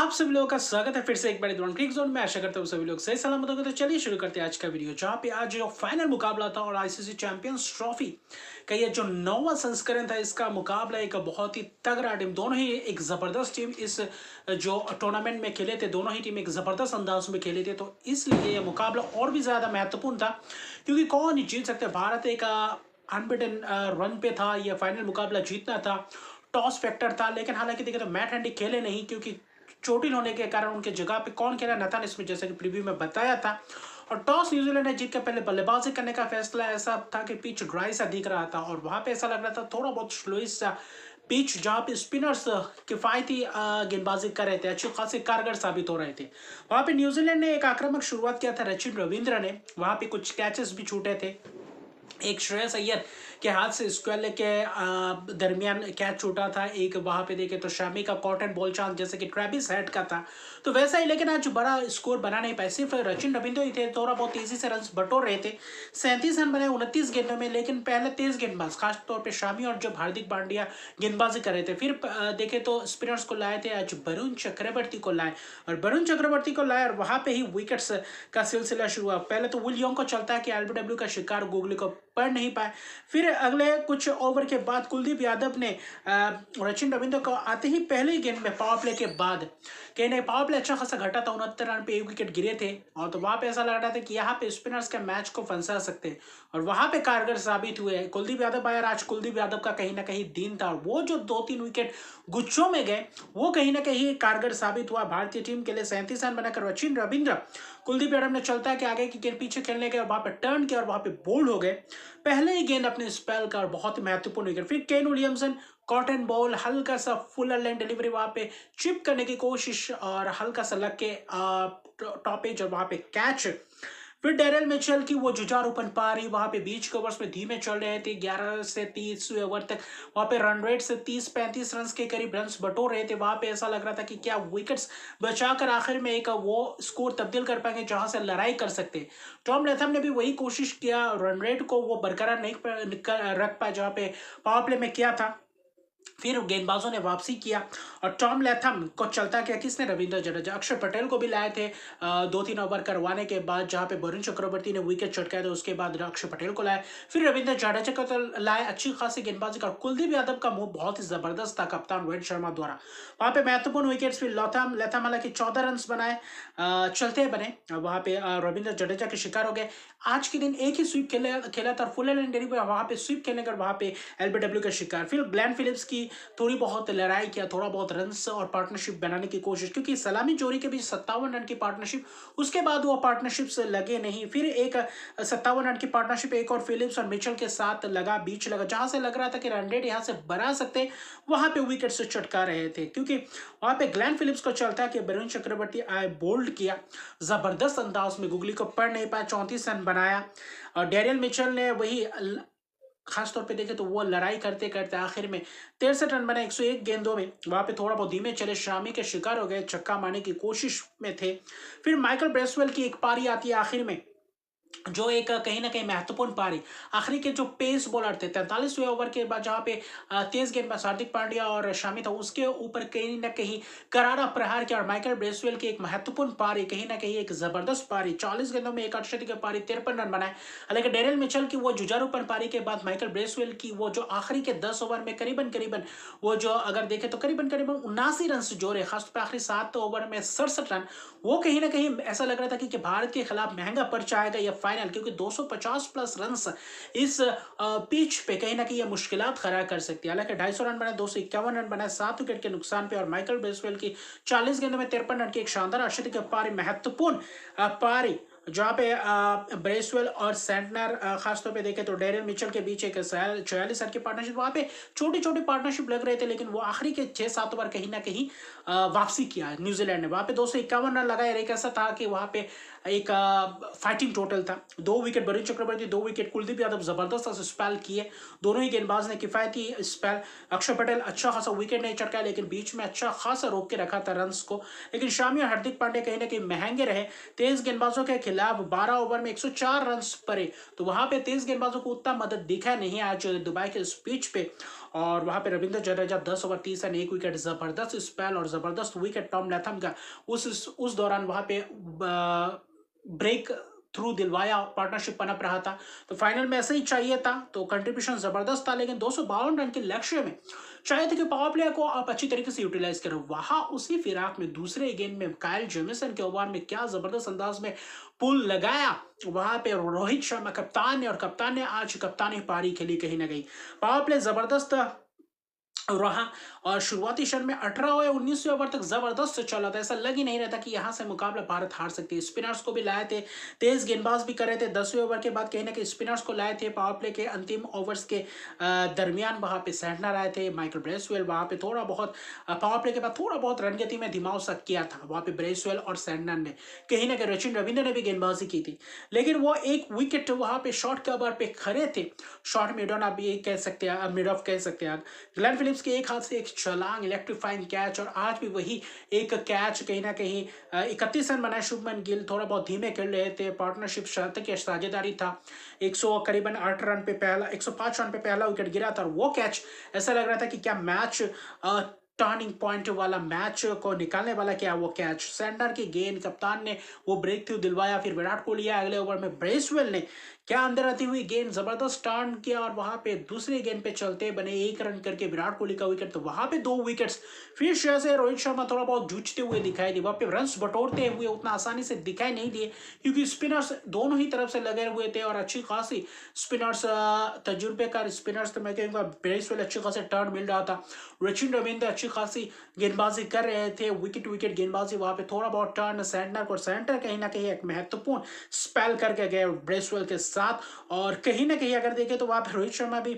आप सभी लोगों का स्वागत है फिर से एक बार ड्रोन क्रिक जोन में। आशा करता हूँ सभी लोग सही सलामत होंगे। तो चलिए शुरू करते हैं आज का वीडियो, जहाँ पे आज जो फाइनल मुकाबला था और आईसीसी चैंपियंस ट्रॉफी का ये जो 9वां संस्करण था, इसका मुकाबला एक बहुत ही तगड़ा टीम, दोनों ही एक जबरदस्त टीम इस जो टूर्नामेंट में खेले थे, दोनों ही टीम एक जबरदस्त अंदाज में खेले थे। तो इसलिए यह मुकाबला और भी ज्यादा महत्वपूर्ण था, क्योंकि कौन जीत सकते। भारत एक अनबिटन रन पे था, यह फाइनल मुकाबला जीतना था। टॉस फैक्टर था, लेकिन हालांकि देखे तो मैट हैंडी खेले नहीं, क्योंकि चोटिल होने के कारण उनके जगह पे कौन खेला, नथान स्मिथ, जैसे कि प्रीव्यू में बताया था। और टॉस न्यूजीलैंड ने जीत के पहले बल्लेबाजी करने का फैसला, ऐसा था कि पिच ड्राई सा दिख रहा था और वहां पे ऐसा लग रहा था थोड़ा बहुत स्लोइस सा पिच, जहां पे स्पिनर्स किफायती गेंदबाजी कर रहे थे, अच्छी खासी कारगर साबित हो रहे थे। वहां पे न्यूजीलैंड ने एक आक्रामक शुरुआत किया था रचिन रविंद्र ने, वहां पे कुछ कैचेस भी छूटे थे। एक श्रेयस अय्यर के हाथ से स्क्वेल के दरमियान कैच छूटा था, एक वहां पे देखे तो शामी का कॉटन बॉल चांस जैसे कि ट्रेविस हेड का था, तो वैसा ही। लेकिन आज बड़ा स्कोर बना नहीं पाए, सिर्फ रचिन रविंद्र ही थे, थोड़ा बहुत तेजी से रन बटोर रहे थे। 37 रन बने 29 गेंदों में, लेकिन पहले तेज गेंदबाज खासतौर पर शामी और जब हार्दिक पांड्या गेंदबाजी कर रहे थे, फिर देखे तो स्पिनर्स को लाए थे, आज वरुण चक्रवर्ती को लाए, और वरुण चक्रवर्ती को लाए और वहां पे ही विकेट्स का सिलसिला शुरू हुआ। पहले तो विल यंग को चलता है कि एलबीडब्ल्यू का शिकार गूगली को पढ़ नहीं पाए, फिर अगले कुछ ओवर के बाद कुलदीप यादव ने रचिन रविंद्र को आते ही पहले गेंद में पावर प्ले के बाद, कहने पावर प्ले अच्छा खासा घटा था, 69 रन पे 1 विकेट गिरे थे, और तो वहां पे ऐसा लग रहा था कि यहाँ पे स्पिनर्स के मैच को फंसा सकते हैं, और वहां पे कारगर साबित हुए। कुलदीप यादव आया, आज कुलदीप यादव का कहीं ना कहीं दिन था, और वो जो 2-3 विकेट गुच्छों में गए वो कहीं ना कहीं कारगर साबित हुआ भारतीय टीम के लिए। 37 रन बनाकर रचिन रविंद्र, कुलदीप यादव ने चलता है कि आगे की गेंद पीछे खेलने गए, वहां पे टर्न किया और वहां पे बोल्ड हो गए पहले ही गेंद अपने स्पेल का, और बहुत ही महत्वपूर्ण विकेट। फिर केन विलियमसन कॉटन बॉल, हल्का सा फुल लेंथ डिलीवरी, वहां पे चिप करने की कोशिश और हल्का सा लग के टॉप एज और वहां पे कैच। फिर डेरिल मिचेल की वो जुझारूपन पारी, वहां पे बीच के ओवर्स में धीमे चल रहे थे, 11 से 30 ओवर तक वहां पे रन रेट से 30-35 रन के करीब रन बटोर रहे थे। वहां पे ऐसा लग रहा था कि क्या विकेट्स बचाकर आखिर में एक वो स्कोर तब्दील कर पाएंगे जहां से लड़ाई कर सकते। टॉम लेथम ने भी वही कोशिश किया, रन रेट को वो बरकरार नहीं रख पाया जहां पे पावर प्ले में किया था। फिर गेंदबाजों ने वापसी किया और टॉम लेथम को चलता किया किसने, रविंद्र जडेजा। अक्षर पटेल को भी लाए थे 2-3 ओवर करवाने के बाद, जहां पे वरुण चक्रवर्ती ने विकेट चटकाया था, उसके बाद अक्षर पटेल को लाए, फिर रविंद्र जडेजा को तो लाए, अच्छी खासी गेंदबाजी का। कुलदीप यादव का मुंह बहुत ही जबरदस्त था कप्तान रोहित शर्मा द्वारा, वहां पे महत्वपूर्ण विकेट्स। फिर लेथम हालांकि 14 रन बनाए, चलते बने, वहां पे रविंद्र जडेजा के शिकार हो गए। आज के दिन एक ही स्वीप खेला था, फुल एंड डेरी पे वहां पे स्वीप खेलने कर वहां पे एलबीडब्ल्यू का शिकार। फिर ग्लेन फिलिप्स की थोड़ी बहुत लड़ाई किया, थोड़ा बहुत रन और पार्टनरशिप बनाने की कोशिश, क्योंकि सलामी जोरी के बीच 57 रन की पार्टनरशिप, उसके बाद वो पार्टनरशिप से लगे नहीं। फिर एक 57 रन की पार्टनरशिप एक और फिलिप्स और मिचेल के साथ लगा, बीच लगा, जहां से लग रहा था कि रन रेट यहां से बना सकते, वहां पे विकेट से चटका रहे थे, क्योंकि वहां पे ग्लेन फिलिप्स को चलता है कि वरुण चक्रवर्ती आए, बोल्ड किया जबरदस्त अंदाज में, गुगली को पढ़ नहीं पाया, 34 रन बनाया। और डेरियल मिचेल ने वही खास तौर पे देखे तो वो लड़ाई करते करते आखिर में 63 रन बना 101 गेंदों में, वहां पे थोड़ा बहुत धीमे चले, शामी के शिकार हो गए, छक्का मारने की कोशिश में थे। फिर माइकल ब्रेसवेल की एक पारी आती है आखिर में, जो एक कहीं ना कहीं महत्वपूर्ण पारी, आखिरी के जो पेस बॉलर थे 43वें ओवर के बाद, जहां पे तेज गेंदबाज हार्दिक पांड्या और शामी था, उसके ऊपर कहीं ना कहीं करारा प्रहार किया, और माइकल ब्रेसवेल की एक महत्वपूर्ण पारी, कहीं ना कहीं एक जबरदस्त पारी, 40 गेंदों में 61 की पारी, 53 रन बनाए। हालांकि डेरिल मिचेल की वो जुझारूपन पारी के बाद माइकल ब्रेसवेल की वो जो आखिरी के 10 ओवर में करीबन करीबन वो जो अगर देखे तो करीबन करीबन 79 रन जोड़े, खासतौर पर आखिरी 7 ओवर में 67 रन, वो कहीं ना कहीं ऐसा लग रहा था कि भारत के खिलाफ महंगा पड़ जाएगा यह फाइनल, क्योंकि 250 प्लस रन इस पिच पे कहीं ना कहीं ये मुश्किलात खड़ा कर सकती है। हालांकि 250 रन बनाए, 251 रन बनाए 7 विकेट के नुकसान पे, और माइकल ब्रेसवेल की 40 गेंदों में 53 रन की एक शानदार अर्धशतकीय पारी, महत्वपूर्ण पारी, जहां पे ब्रेसवेल और सेंटनर खासतौर पे देखे तो डेरिल मिचेल के बीच एक 46 रन की पार्टनरशिप, वहां पे छोटी छोटी पार्टनरशिप लग रहे थे, लेकिन वो आखिरी के 6-7 ओवर कहीं ना कहीं वापसी किया न्यूजीलैंड ने, वहां पे 251 रन लगाए। एक ऐसा था कि वहां पे एक फाइटिंग टोटल था, 2 विकेट वरुण चक्रवर्ती, 2 विकेट कुलदीप यादव जबरदस्त स्पेल किए, दोनों ही गेंदबाज ने किफायती स्पेल। अक्षर पटेल अच्छा खासा विकेट नहीं चटकाया, लेकिन बीच में अच्छा खासा रोक के रखा था रन्स को, लेकिन शामी और हार्दिक पांड्या कहीं ना कहीं महंगे रहे। तेज गेंदबाजों के खिलाफ 12 ओवर में 104 रन पड़े, तो वहां पे तेज गेंदबाजों को उतना मदद दिखा नहीं आज दुबई के इस पिच पे। और वहां पे Ravindra Jadeja 10 over 30 run 1 wicket, जबरदस्त स्पेल और जबरदस्त विकेट टॉम लैथम का उस दौरान वहां पे ब्रेक थ्रू दिलवाया, पार्टनरशिप पनप रहा था। तो फाइनल में ऐसा ही चाहिए था, तो कंट्रीब्यूशन जबरदस्त था, लेकिन 252 रन के लक्ष्य में चाहिए था कि पावर प्ले को आप अच्छी तरीके से यूटिलाइज करो। वहां उसी फिराक में दूसरे गेंद में काइल जेमिसन के ओवर में क्या जबरदस्त अंदाज में पुल लगाया वहां पे रोहित शर्मा कप्तान ने आज कप्तानी पारी खेली कहीं ना कहीं। पावर प्ले जबरदस्त रहा और शुरुआती क्षण में 18 और 19 ओवर तक जबरदस्त चला था। ऐसा लग ही नहीं रहता कि यहां से मुकाबला भारत हार सकती है। स्पिनर्स को भी लाए थे, तेज गेंदबाज भी कर रहे थे। 10वें ओवर के बाद कहीं ना कहीं स्पिनर्स को लाए थे। पावर प्ले के अंतिम ओवर्स के दरमियान वहां पे सैंटनर आए थे, माइकल ब्रेसवेल वहां पे थोड़ा बहुत पावर प्ले के बाद थोड़ा बहुत रनगति में दिमाग सा किया था वहां पे ब्रेसवेल और सैंटनर ने। कहीं ना कहीं सचिन रविंद्र ने भी गेंदबाजी की थी, लेकिन वो एक विकेट वहां पे शॉर्ट कवर पे खड़े थे। शॉर्ट मिड ऑन आप ये कह सकते हैं, मिड ऑफ कह सकते हैं। ग्लेन फिलिप्स के एक हाथ से एक छलांग, इलेक्ट्रीफाइंग कैच, और आज भी वही एक कैच कहीं ना कहीं 31 रन बनाए। शुभमन गिल थोड़ा बहुत धीमे खेल रहे थे, पार्टनरशिप शर्त की साझेदारी था। 100 करीबन 8 रन पे पहला 105 रन पे पहला विकेट गिरा था, और वो कैच ऐसा लग रहा था कि क्या मैच टर्निंग पॉइंट वाला, मैच को निकालने वाला क्या वो कैच। सैंडर की गेंद, कप्तान ने वो ब्रेक थ्रू दिलवाया, फिर विराट कोहली अगले ओवर में ब्रेसवेल ने क्या अंदर आती हुई गेंद जबरदस्त टर्न किया, और वहां पे दूसरी गेंद पे चलते बने 1 रन करके विराट कोहली का विकेट। तो वहां पे 2 विकेट्स। फिर से रोहित शर्मा थोड़ा बहुत जूझते हुए दिखाई दिए, वहां पे रन बटोरते हुए उतना आसानी से दिखाई नहीं दिए, क्योंकि स्पिनर्स दोनों ही तरफ से लगे हुए थे और अच्छी खासी स्पिनर्स, तजुर्बेकार स्पिनर्स, तो मैं कहूँगा ब्रेसवेल अच्छी खासी टर्न मिल रहा था। सचिन रविंद्र अच्छी खासी गेंदबाजी कर रहे थे, विकेट गेंदबाजी वहां पे थोड़ा बहुत टर्न। सेंटर कहीं ना कहीं एक महत्वपूर्ण स्पेल करके गए ब्रेसवेल के साथ, और कहीं ना कहीं अगर देखें तो वहां पे रोहित शर्मा भी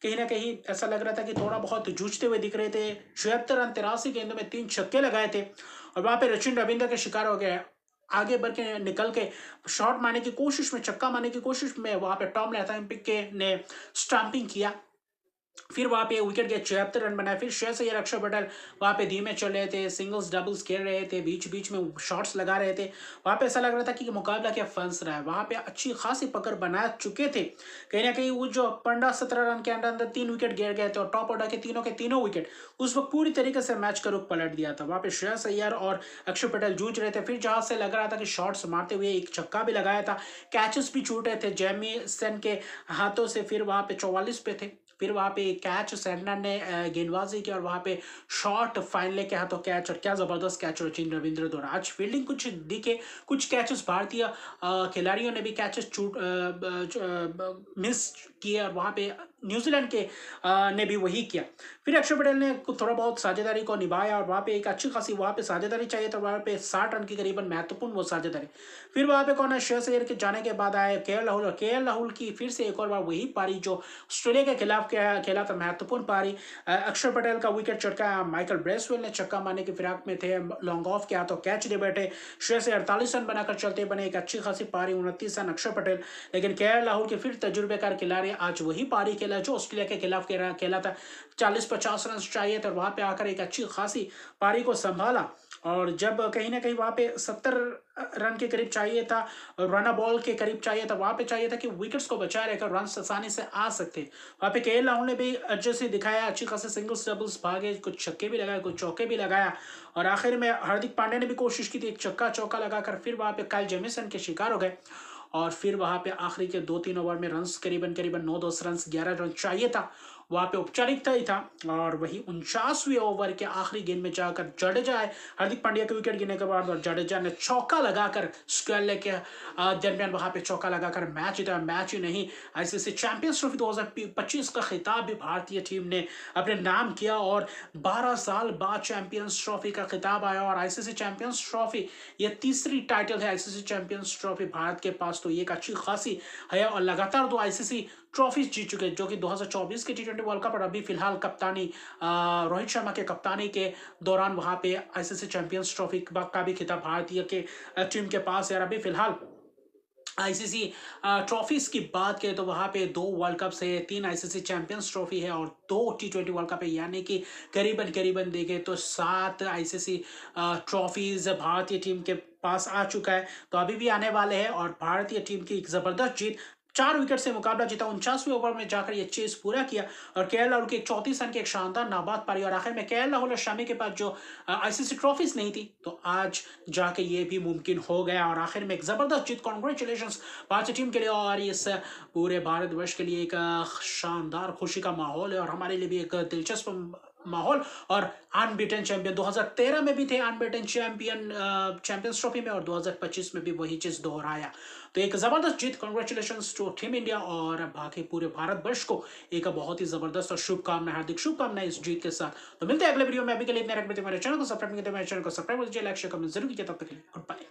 कहीं ना कहीं ऐसा लग रहा था कि थोड़ा बहुत जूझते हुए दिख रहे थे। 76 रन 83 गेंदों में 3 छक्के लगाए थे, और वहां पे सचिन रविंद्र के शिकार हो गए। आगे बढ़ के निकल के शॉट मारने की कोशिश में, छक्का मारने की कोशिश में वहां पे टॉम लैथम के ने स्टंपिंग किया। फिर वहां पे विकेट के 76 रन बनाए। फिर श्रेयस अय्यर, अक्षर पटेल वहां पे धीमे चल रहे थे, सिंगल्स डबल्स खेल रहे थे, बीच बीच में शॉट्स लगा रहे थे। वहां पे ऐसा लग रहा था कि मुकाबला क्या फंस रहा है। वहां पे अच्छी खासी पकड़ बना चुके थे। कहीं ना कहीं वो जो 15-17 रन के अंदर अंदर 3 विकेट गिर गए थे, और टॉप ऑर्डर के तीनों विकेट उस वक्त पूरी तरीके से मैच का रुख पलट दिया था। वहां पे श्रेयस अय्यर और अक्षर पटेल जूझ रहे थे। फिर जहां से लग रहा था कि शॉट्स मारते हुए एक छक्का भी लगाया था, कैचेस भी छूट रहे थे जेमीसन के हाथों से। फिर वहां पे 44 पे थे। फिर वहां पे कैच सैंटनर ने गेंदबाजी की, और वहां पे शॉट फाइनल के हाथों कैच, और क्या जबरदस्त कैच सचिन रविंद्र द्वारा। आज फील्डिंग कुछ दिखे, कुछ कैचेस भारतीय खिलाड़ियों ने भी कैचेस मिस किए, और वहां पे न्यूजीलैंड के ने भी वही किया। फिर अक्षर पटेल ने थोड़ा बहुत साझेदारी को निभाया, और वहां पे एक अच्छी खासी वहां पे साझेदारी चाहिए, तो वहां पे 60 रन की करीबन महत्वपूर्ण वो साझेदारी। फिर वहां पे कौन है, श्रेयस अय्यर के जाने के बाद आए केएल राहुल, और केएल राहुल की फिर से एक और बार वही पारी जो ऑस्ट्रेलिया के खिलाफ खेला था, महत्वपूर्ण पारी। अक्षर पटेल का विकेट चटका, माइकल ब्रेसवेल ने छक्का मारने की फिराक में थे, लॉन्ग ऑफ के हाथों कैच दे बैठे। श्रेयस 48 रन बनाकर चलते बने, एक अच्छी खासी पारी, 29 रन अक्षर पटेल। लेकिन केएल राहुल के फिर तजुर्बेकार खिलाड़ी आज वही पारी खेला जो ऑस्ट्रेलिया के खिलाफ खेला था। 40-50 रन चाहिए थे, वहां पे आकर एक अच्छी खासी पारी को संभाला। और जब कहीं ना कहीं वहां पे 70 रन के करीब चाहिए था, रन बॉल के करीब चाहिए था, वहां पे चाहिए था कि विकेट्स को बचाए रहकर रन आसानी से आ सकते। वहां पे केएल राहुल ने भी जैसे दिखाया, अच्छी खासी सिंगल्स डबल्स भागे, कुछ छक्के भी लगाए, कुछ चौके भी लगाया, और आखिर में हार्दिक पांड्या ने भी कोशिश की थी एक चक्का चौका लगाकर। फिर वहां पे काइल जेमिसन के शिकार हो गए, और फिर वहां पे आखिरी के 2-3 ओवर में रन करीबन 9-10 रन 11 रन चाहिए था, वहां पे औपचारिकता ही था। और वही 49वें ओवर के आखिरी गेंद में जाकर जडेजा है, हार्दिक पांड्या के विकेट गिरने के बाद, और जडेजा ने चौका लगाकर स्क्वायर के दरमियान वहां पे चौका लगाकर मैच जीता। मैच ही नहीं, आईसीसी चैंपियंस ट्रॉफी 2025 का खिताब भी भारतीय टीम ने अपने नाम किया, और 12 साल बाद चैंपियंस ट्रॉफी का खिताब आया। और आईसीसी चैंपियंस ट्रॉफी ये तीसरी टाइटल है आईसीसी चैंपियंस ट्रॉफी भारत के पास, तो ये एक अच्छी खासी है। और लगातार 2 आईसीसी ट्रॉफीज जीत चुके, जो कि 2024 के टी20 वर्ल्ड कप, और अभी फिलहाल कप्तानी रोहित शर्मा के कप्तानी के दौरान वहां पे आईसीसी चैंपियंस ट्रॉफी का भी खिताब भारतीय के टीम के पास है। और अभी फिलहाल आईसीसी ट्रॉफीज की बात करें तो वहां पे 2 वर्ल्ड कप है, 3 आईसीसी चैंपियंस ट्रॉफी है, और 2 टी20 वर्ल्ड कप है, यानी कि करीबन देखें तो 7 आईसीसी ट्रॉफीज भारतीय टीम के पास आ चुका है। तो अभी भी आने वाले हैं, और भारतीय टीम की एक जबरदस्त जीत 4 विकेट से मुकाबला जीता, 49वें ओवर में जाकर ये चेस पूरा किया और केएल राहुल की एक 34 रन की एक शानदार नाबाद पारी और आखिर में केएल राहुल और शमी के पास जो आईसीसी ट्रॉफीज नहीं थी, तो आज जाके ये भी मुमकिन हो गया और आखिर में एक जबरदस्त जीत। कॉन्ग्रेचुलेशंस भारतीय टीम के लिए और इस पूरे भारतवर्ष के लिए एक शानदार खुशी का माहौल है और हमारे लिए भी एक दिलचस्प माहौल। और अनबीटन चैंपियन 2013 में भी थे, अनबीटन चैंपियन चैंपियंस ट्रॉफी में, और 2025 में भी वही चीज दोहराया। तो एक जबरदस्त जीत, कांग्रेचुलेशंस टू टीम इंडिया और बाकी पूरे भारतवर्ष को एक बहुत ही जबरदस्त और शुभकामनाएं, हार्दिक शुभकामनाएं इस जीत के साथ। तो मिलते हैं अगले वीडियो में, अभी के लिए इतना रखते हैं। मेरे चैनल को सब्सक्राइब नहीं करते, मेरे चैनल को सब्सक्राइब कीजिए, लाइक शेयर कमेंट जरूर कीजिए। तब तक के लिए गुड बाय।